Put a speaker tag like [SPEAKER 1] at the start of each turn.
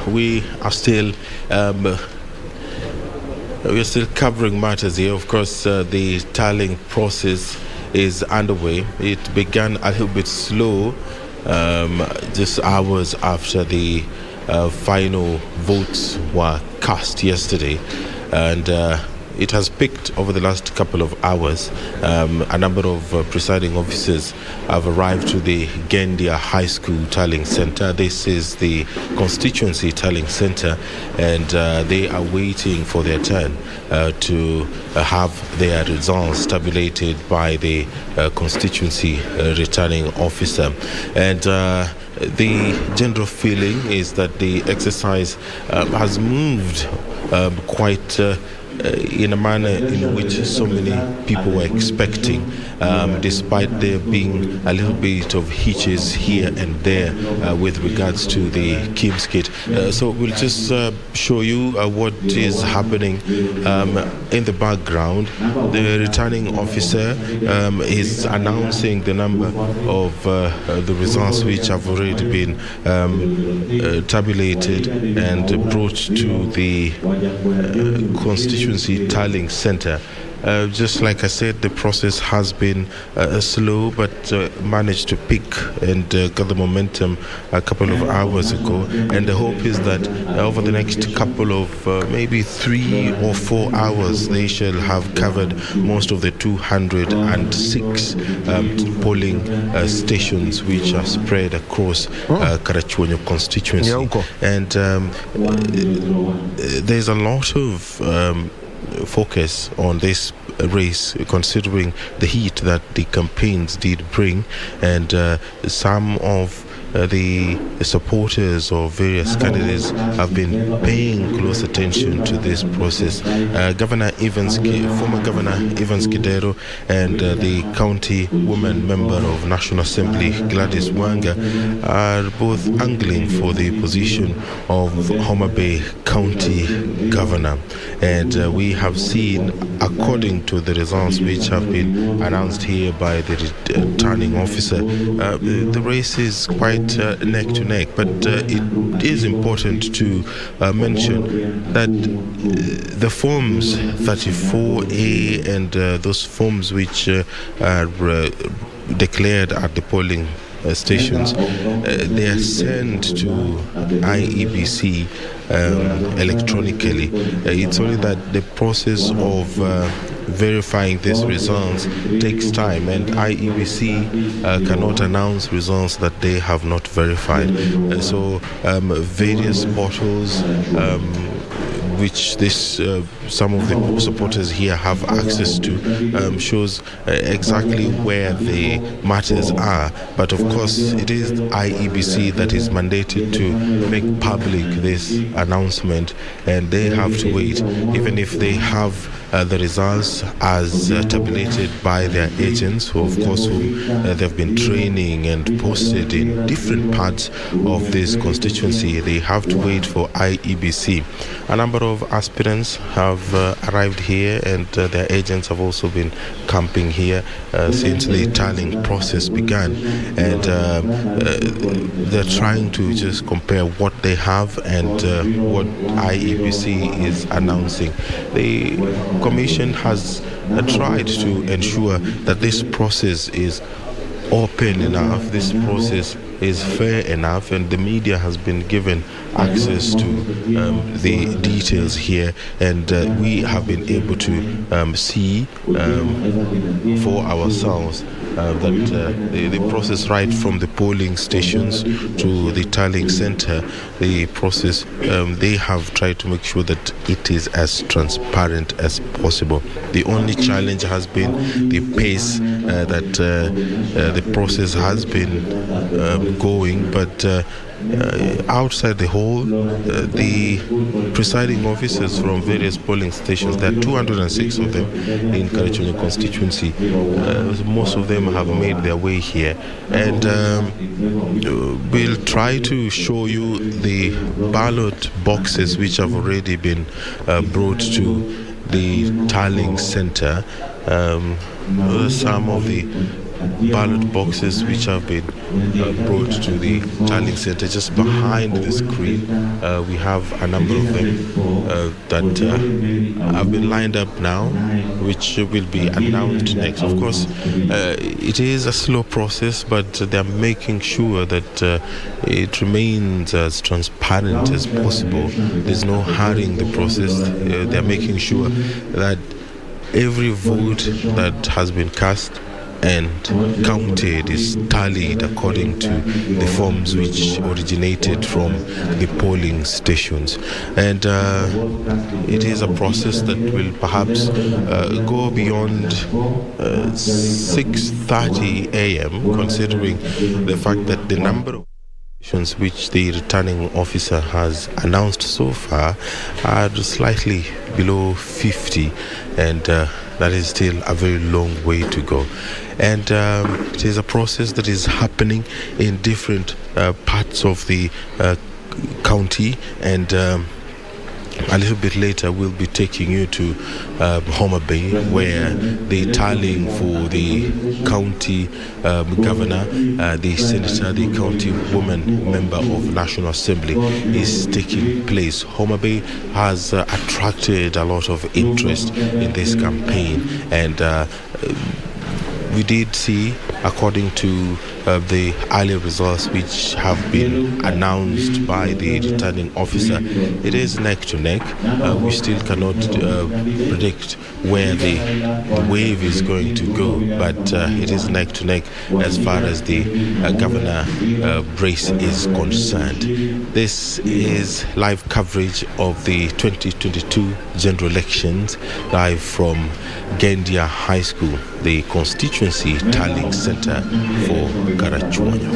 [SPEAKER 1] We are still covering matters here. Of course, the tallying process is underway. It began a little bit slow, just hours after the final votes were cast yesterday, and it has picked over the last couple of hours. A number of presiding officers have arrived to the Gendia High School Tallying Center. This is the constituency tallying center, and they are waiting for their turn to have their results tabulated by the constituency returning officer. And the general feeling is that the exercise has moved quite in a manner in which so many people were expecting, despite there being a little bit of hitches here and there with regards to the KIMS kit. So we'll just show you what is happening in the background. The returning officer is announcing the number of the results which have already been tabulated and brought to the constituency tallying center. Just like I said, the process has been slow, but managed to pick and gather momentum a couple of hours ago. And the hope is that over the next couple of maybe 3 or 4 hours, they shall have covered most of the 206 polling stations which are spread across Karachuonyo constituency. And there's a lot of focus on this race, considering the heat that the campaigns did bring, and some of the supporters of various candidates have been paying close attention to this process. Former Governor Evans Kidero and the county woman member of National Assembly Gladys Wanga are both angling for the position of Homabay County Governor, and we have seen, according to the results which have been announced here by the returning officer, the race is quite neck to neck, but it is important to mention that the forms 34A and those forms which are declared at the polling stations, they are sent to IEBC electronically. It's only that the process of verifying these results takes time, and IEBC cannot announce results that they have not verified. So various portals which this some of the supporters here have access to shows exactly where the matters are. But of course, it is IEBC that is mandated to make public this announcement, and they have to wait, even if they have the results as tabulated by their agents, who of course they've been training and posted in different parts of this constituency. They have to wait for IEBC. A number of aspirants have arrived here, and their agents have also been camping here since the tallying process began, and they're trying to just compare what they have and what IEBC is announcing. The Commission has tried to ensure that this process is open enough, this process is fair enough, and the media has been given access to the details here, and we have been able to see for ourselves that the process, right from the polling stations to the tallying center, the process, they have tried to make sure that it is as transparent as possible. The only challenge has been the pace that the process has been going, but outside the hall, the presiding officers from various polling stations, there are 206 of them in Karachuonyo constituency. Most of them have made their way here, and we'll try to show you the ballot boxes which have already been brought to the tallying center. Some of the ballot boxes which have been brought to the tallying center. Just behind the screen, we have a number of them that have been lined up now, which will be announced next. Of course, it is a slow process, but they are making sure that it remains as transparent as possible. There's no hurrying the process. They are making sure that every vote that has been cast and counted is tallied according to the forms which originated from the polling stations. And it is a process that will perhaps go beyond 6:30 a.m., considering the fact that the number of which the returning officer has announced so far are slightly below 50, and that is still a very long way to go. And it is a process that is happening in different parts of the county, and a little bit later we'll be taking you to Homabay, where the tallying for the county governor, the senator, the county woman member of National Assembly is taking place. Homabay has attracted a lot of interest in this campaign, and we did see, according to the earlier results which have been announced by the returning officer, it is neck to neck. We still cannot predict where the wave is going to go, but it is neck to neck as far as the governor race is concerned. This is live coverage of the 2022 general elections, live from Gendia High School, the constituency tallying center for Karachuonyo.